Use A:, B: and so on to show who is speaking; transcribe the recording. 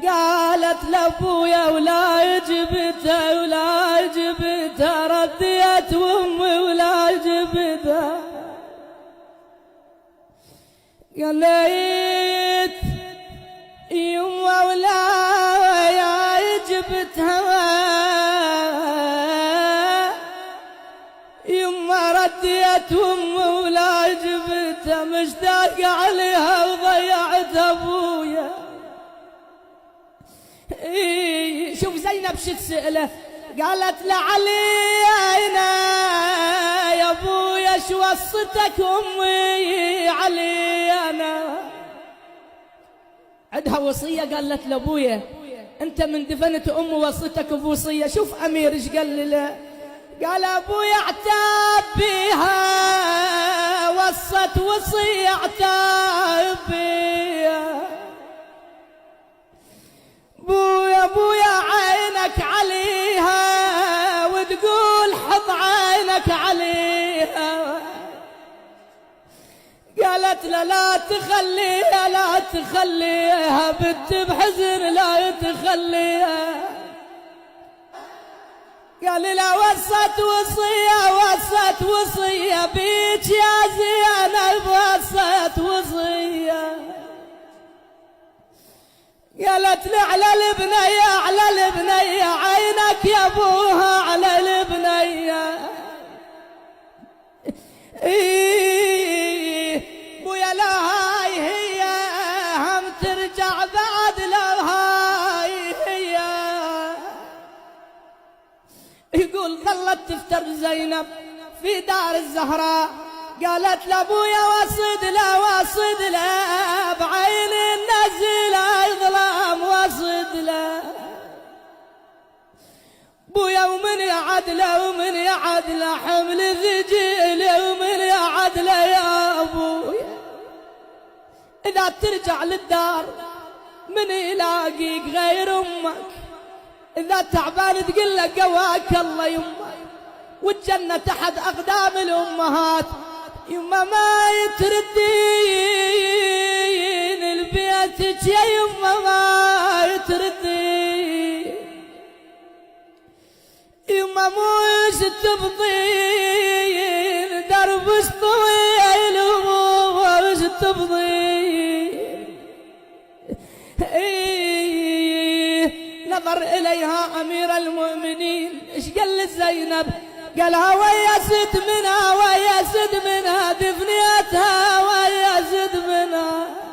A: قالت لابويا ولا جبته ولا جبته، رديت امي ولا جبته. قالت يما ولا جبتها، يما رديت امي ولا جبتها، مشتاق عليها وضيعت ابويا. شوف زينب شو تسأله، قالت لعلينا يا ابويا شو وصتك امي علينا. عندها وصية قالت لابويا انت من دفنت امي وصيتك بوصية. شوف امير ايش قال له، قال ابويا اعتاب بيها، وصت وصية اعتاب بيها. بويا بويا عينك عليها وتقول حط عينك عليها. قالت لا تخليها لا تخليها، بنت بحزن لا تخليها. قال لا وصت وصية بيك يا زينب، وصت وصية. قالت لي على البنية عينك يا ابوها على البنية. بويا لا هاي هي هم ترجع بعد، لا هاي هي. يقول ظلت تفتر زينب في دار الزهراء، قالت لابويا وصد لا بعين النزل يظلم وصد لا. بويا ومن يعد له حمل ذجيل، ومن يعد له يا ابويا. اذا ترجع للدار من يلاقيك غير امك، اذا تعبان تقول له قواك الله يمك، والجنة تحت اقدام الامهات. يما ما يتردين البيتك يا يما ما يتردين، يما مش تبضين درب طويل ومش تبضين. نظر اليها امير المؤمنين ايش قال زينب، قالها ويسد منها دفنيتها ويسد منها.